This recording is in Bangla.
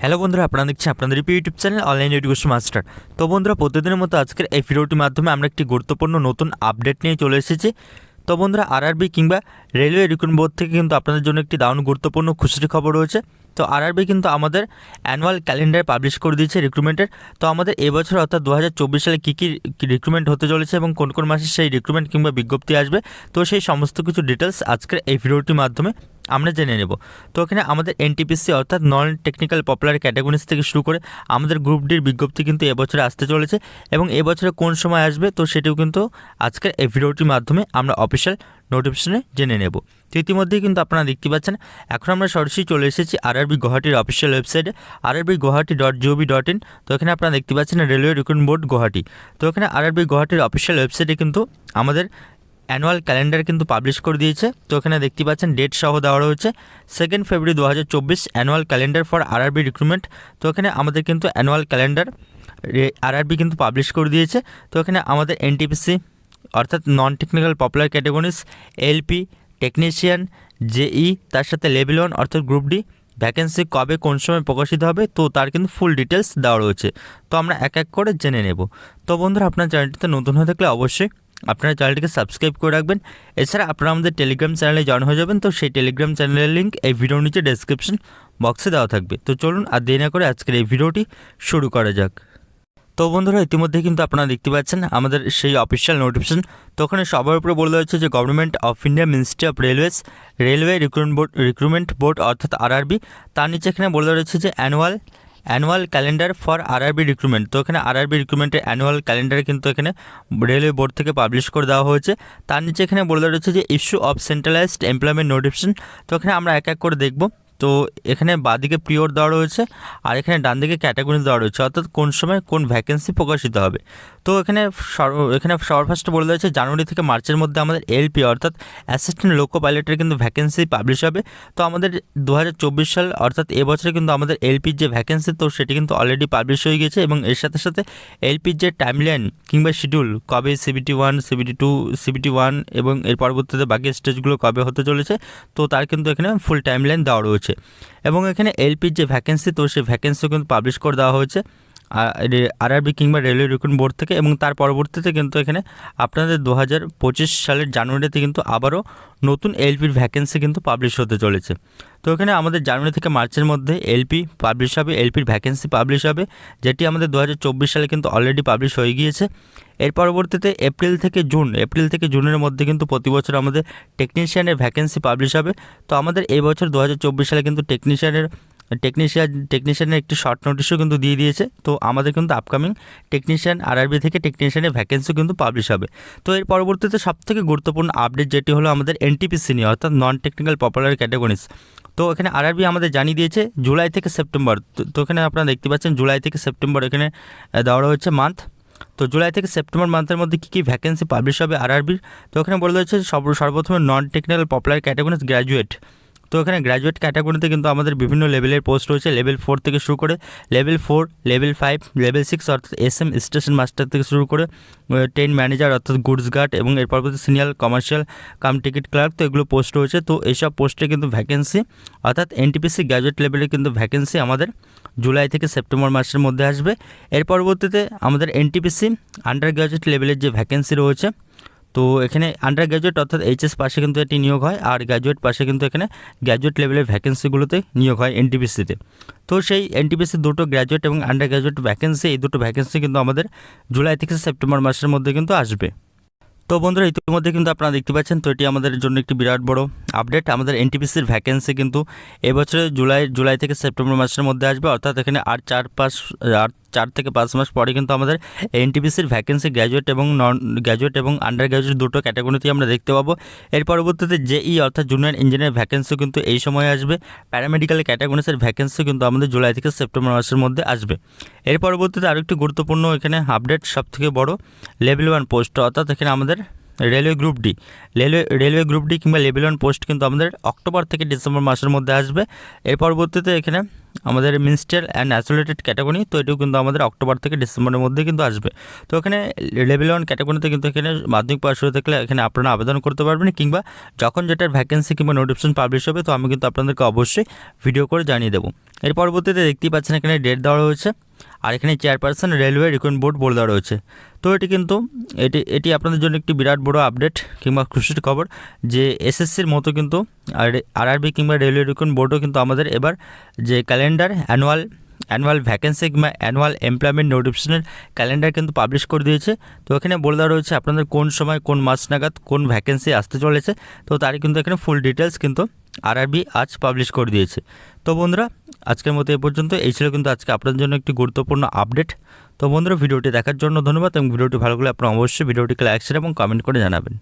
হ্যালো বন্ধুরা, আপনারা দেখছেন আপনাদের YouTube channel online education master. তো বন্ধুরা, প্রতিদিনের মতো আজকের এই ভিডিওটির মাধ্যমে আমরা একটি গুরুত্বপূর্ণ নতুন আপডেট নিয়ে চলে এসেছি। তো বন্ধুরা, আরআরবি কিংবা রেলওয়ে রিক্রুটমেন্ট বোর্ড থেকে কিন্তু আপনাদের জন্য একটি দারুণ গুরুত্বপূর্ণ খুশির খবর রয়েছে। তো আরআরবি কিন্তু আমাদের অ্যানুয়াল ক্যালেন্ডার পাবলিশ করে দিয়েছে রিক্রুটমেন্টের। তো আমাদের এবছর অর্থাৎ 2024 সালে কী কী রিক্রুটমেন্ট হতে চলেছে এবং কোন কোন মাসে সেই রিক্রুটমেন্ট কিংবা বিজ্ঞপ্তি আসবে, তো সেই সমস্ত কিছু ডিটেলস আজকের এই ভিডিওটির মাধ্যমে আমরা জেনে নেব। তো এখানে আমাদের এনটিপিসি অর্থাৎ নন টেকনিক্যাল পপুলার ক্যাটাগরিজ থেকে শুরু করে আমাদের গ্রুপ ডির বিজ্ঞপ্তি কিন্তু এবছরে আসতে চলেছে এবং এবছরে কোন সময় আসবে তো সেটিও কিন্তু আজকের এই ভিডিওটির মাধ্যমে আমরা অফিসিয়াল নোটিফিকেশনে জেনে নেব। তো ইতিমধ্যেই কিন্তু আপনারা দেখতে পাচ্ছেন, এখন আমরা সরাসরি চলে এসেছি আরআরবি গুয়াহাটির অফিসিয়াল ওয়েবসাইটে rrbguwahati.gov.in। তো এখানে আপনারা দেখতে পাচ্ছেন রেলওয়ে রিক্রুটমেন্ট বোর্ড গুয়াহাটি। তো এখানে আরআরবি গুয়াহাটির অফিসিয়াল ওয়েবসাইটে কিন্তু আমাদের অ্যানুয়াল ক্যালেন্ডার কিন্তু পাবলিশ করে দিয়েছে। তো এখানে দেখতে পাচ্ছেন ডেট সহ দেওয়া রয়েছে 2 February 2024 annual calendar for RRB recruitment. তো এখানে আমাদের কিন্তু অ্যানুয়াল ক্যালেন্ডার আরআরবি কিন্তু পাবলিশ করে দিয়েছে। তো এখানে আমাদের এনটিপিসি অর্থাৎ non technical popular categories, LP, technician, JE, তার সাথে লেভেল 1 অর্থাৎ গ্রুপ ডি ভ্যাকেন্সি কবে কোন সময় প্রকাশিত হবে তো তার কিন্তু ফুল ডিটেলস দেওয়া রয়েছে। তো আমরা এক এক করে জেনে নেব। তো বন্ধুরা, আপনার চ্যানেলটিতে নতুন হয়ে থাকলে অবশ্যই আপনারা চ্যানেলটিকে সাবস্ক্রাইব করে রাখবেন। এছাড়া আপনারা আমাদের টেলিগ্রাম চ্যানেলে জয়েন হয়ে যাবেন। তো সেই টেলিগ্রাম চ্যানেলের লিঙ্ক এই ভিডিওর নিচে ডেসক্রিপশন বক্সে দেওয়া থাকবে। তো চলুন আর দেরি না করে আজকের এই ভিডিওটি শুরু করা যাক। তো বন্ধুরা, ইতিমধ্যে কিন্তু আপনারা দেখতে পাচ্ছেন আমাদের সেই অফিসিয়াল নোটিফিকেশন। তো ওখানে সবার উপরে বলা হয়েছে যে government of India ministry of railways railway recruitment board অর্থাৎ আরআরবি, তার নিচে এখানে বলা রয়েছে যে annual calendar for RRB recruitment. তো এখানে আরআরবি রিক্রুটমেন্টের অ্যানুয়াল ক্যালেন্ডার কিন্তু এখানে রেলওয়ে বোর্ড থেকে পাবলিশ করে দেওয়া হয়েছে। তার নিচে এখানে বলে রয়েছে যে issue of centralised employment notification. তো এখানে আমরা এক এক করে দেখব। তো এখানে বাঁদিকে পিওর দেওয়া রয়েছে আর এখানে ডান দিকে ক্যাটাগরি দেওয়া রয়েছে অর্থাৎ কোন সময় কোন ভ্যাকেন্সি প্রকাশিত হবে। তো এখানে সবার ফার্স্টে বলে রয়েছে জানুয়ারি থেকে মার্চের মধ্যে আমাদের এলপি অর্থাৎ অ্যাসিস্ট্যান্ট লোকো পাইলটের কিন্তু ভ্যাকেন্সি পাবলিশ হবে। তো আমাদের 2024 সাল অর্থাৎ এবছরে কিন্তু আমাদের এলপির যে ভ্যাকেন্সি তো সেটি কিন্তু অলরেডি পাবলিশ হয়ে গেছে এবং এর সাথে সাথে এলপির যে টাইমলাইন কিংবা শিডিউল কবে CBT 1, CBT 2, CBT 1 এবং এর পরবর্তীতে বাকি স্টেজগুলো কবে হতে চলেছে তো তার কিন্তু এখানে ফুল টাইমলাইন দেওয়া রয়েছে। এবং এখানে এলপির যে ভ্যাকেন্সি তো সেই ভ্যাকেন্সিও কিন্তু পাবলিশ করে দেওয়া হয়েছে আরআরবি কিংবা রেলওয়ে রিক্রুটমেন্ট বোর্ড থেকে। এবং তার পরবর্তীতে কিন্তু এখানে আপনাদের 2025 সালের জানুয়ারিতে কিন্তু আবারও নতুন এলপির ভ্যাকেন্সি কিন্তু পাবলিশ হতে চলেছে। তো এখানে আমাদের জানুয়ারি থেকে মার্চের মধ্যে এলপি পাবলিশ হবে, এলপির ভ্যাকেন্সি পাবলিশ হবে, যেটি আমাদের 2024 সালে কিন্তু অলরেডি পাবলিশ হয়ে গিয়েছে। এর পরবর্তীতে এপ্রিল থেকে জুনের মধ্যে কিন্তু প্রতি বছর আমাদের টেকনিশিয়ানের ভ্যাকেন্সি পাবলিশ হবে। তো আমাদের এই বছর 2024 সালে কিন্তু টেকনিশিয়ানের একটি শর্ট নোটিশও কিন্তু দিয়ে দিয়েছে। তো আমাদের কিন্তু আপকামিং টেকনিশিয়ান আরআরবি থেকে টেকনিশিয়ানের ভ্যাকেন্সিও কিন্তু পাবলিশ হবে। তো এর পরবর্তীতে সবথেকে গুরুত্বপূর্ণ আপডেট যেটি হলো আমাদের এনটিপিসি নিয়ে অর্থাৎ নন টেকনিক্যাল পপুলার ক্যাটাগরিজ। তো এখানে আরআরবি আমাদের জানিয়ে দিয়েছে জুলাই থেকে সেপ্টেম্বর। তো এখানে আপনারা দেখতে পাচ্ছেন জুলাই থেকে সেপ্টেম্বর এখানে দেওয়া হচ্ছে মান্থ। তো জুলাই থেকে সেপ্টেম্বর মান্থের মধ্যে কী কী ভ্যাকেন্সি পাবলিশ হবে আরআরবির। তো এখানে বলা হয়েছে সর্বপ্রথমে নন টেকনিক্যাল পপুলার ক্যাটাগরিজ গ্র্যাজুয়েট। তো এখানে গ্র্যাজুয়েট ক্যাটাগরিতে কিন্তু আমাদের বিভিন্ন লেভেলের পোস্ট রয়েছে, লেভেল 4 থেকে শুরু করে লেভেল 4, লেভেল 5, লেভেল 6 অর্থাৎ SM স্টেশন মাস্টার থেকে শুরু করে ট্রেন ম্যানেজার অর্থাৎ গুডস গার্ড এবং এর পরবর্তী senior commercial cum ticket clerk. তো এগুলো পোস্ট রয়েছে। তো এইসব পোস্টে কিন্তু ভ্যাকেন্সি অর্থাৎ এনটিপিসি গ্র্যাজুয়েট লেভেলে কিন্তু ভ্যাকেন্সি আমাদের জুলাই থেকে সেপ্টেম্বর মাসের মধ্যে আসবে। এর পরবর্তীতে আমাদের এনটিপিসি আন্ডার গ্র্যাজুয়েট লেভেলের যে ভ্যাকেন্সি রয়েছে তো এখানে আন্ডার গ্র্যাজুয়েট অর্থাৎ এইচএস পাশে কিন্তু এটি নিয়োগ হয় আর গ্র্যাজুয়েট পাশে কিন্তু এখানে গ্র্যাজুয়েট লেভেলের ভ্যাকেন্সিগুলোতে নিয়োগ হয় এনটিপিসিতে। তো সেই এনটিপিসি দুটো গ্র্যাজুয়েট এবং আন্ডার গ্র্যাজুয়েট ভ্যাকেন্সি এই দুটো ভ্যাকেন্সি কিন্তু আমাদের জুলাই থেকে সেপ্টেম্বর মাসের মধ্যে কিন্তু আসবে। তো বন্ধুরা, ইতিমধ্যে কিন্তু আপনারা দেখতে পাচ্ছেন তো এটি আমাদের জন্য একটি বিরাট বড় আপডেট। আমাদের এনটিপিসির ভ্যাকেন্সি কিন্তু এবছরে জুলাই থেকে সেপ্টেম্বর মাসের মধ্যে আসবে অর্থাৎ এখানে আর 4 থেকে 5 মাস পরে কিন্তু আমাদের এনটিপিসির ভ্যাকেন্সি গ্র্যাজুয়েট এবং নন গ্র্যাজুয়েট এবং আন্ডার গ্র্যাজুয়েট দুটো ক্যাটাগরিতেই আমরা দেখতে পাবো। এর পরবর্তীতে জেই অর্থাৎ জুনিয়র ইঞ্জিনিয়ার ভ্যাকেন্সিও কিন্তু এই সময় আসবে। প্যারামেডিক্যাল ক্যাটাগরিসের ভ্যাকেন্সি কিন্তু আমাদের জুলাই থেকে সেপ্টেম্বর মাসের মধ্যে আসবে। এর পরবর্তীতে আরেকটি গুরুত্বপূর্ণ এখানে আপডেট সবথেকে বড় লেভেল 1 পোস্ট অর্থাৎ এখানে আমাদের রেলওয়ে গ্রুপ ডি কিংবা লেভেল 1 পোস্ট কিন্তু আমাদের অক্টোবর থেকে ডিসেম্বর মাসের মধ্যে আসবে। এর পরবর্তীতে এখানে আমাদের মিনিস্ট্রিয়াল অ্যান্ড অ্যাসোলেটেড ক্যাটাগরি, তো এটাও কিন্তু আমাদের অক্টোবর থেকে ডিসেম্বরের মধ্যে কিন্তু আসবে। তো এখানে লেভেল 1 ক্যাটাগরিতে কিন্তু এখানে মাধ্যমিক পাশ হয়ে থাকলে এখানে আপনারা আবেদন করতে পারবেন, কিংবা যখন যেটার ভ্যাকেন্সি কিংবা নোটিফিকেশন পাবলিশ হবে তো আমি কিন্তু আপনাদেরকে অবশ্যই ভিডিও করে জানিয়ে দেবো। এর পরবর্তীতে দেখতেই পাচ্ছেন এখানে ডেট দেওয়া রয়েছে, আর এখানে চেয়ারপারসন রেলওয়ে রিক্রুটমেন্ট বোর্ড বলে দেওয়া রয়েছে। তো এটি কিন্তু এটি আপনাদের জন্য একটি বিরাট বড় আপডেট কিংবা খুশির খবর যে এসএসসির মতো কিন্তু আরআরবি কিংবা রেলওয়ে রিক্রুটমেন্ট বোর্ডও কিন্তু আমাদের এবার যে ক্যালেন্ডার অ্যানুয়াল ভ্যাকেন্সি কিংবা অ্যানুয়াল এমপ্লয়মেন্ট নোটিফিকেশনের ক্যালেন্ডার কিন্তু পাবলিশ করে দিয়েছে। তো এখানে বলে দেওয়া রয়েছে আপনাদের কোন সময় কোন মাস নাগাদ কোন ভ্যাকেন্সি আসতে চলেছে, তো তারই কিন্তু এখানে ফুল ডিটেলস কিন্তু আরআরবি আজ পাবলিশ করে দিয়েছে। তো বন্ধুরা, আজকের মতো এ পর্যন্ত। এই ছিল কিন্তু আজকে আপনাদের জন্য একটি গুরুত্বপূর্ণ আপডেট। তো বন্ধুরা, ভিডিওটি দেখার জন্য ধন্যবাদ, এবং ভিডিওটি ভালো লাগলে আপনারা অবশ্যই ভিডিওটিকে লাইক শেয়ার এবং কমেন্ট করে জানাবেন।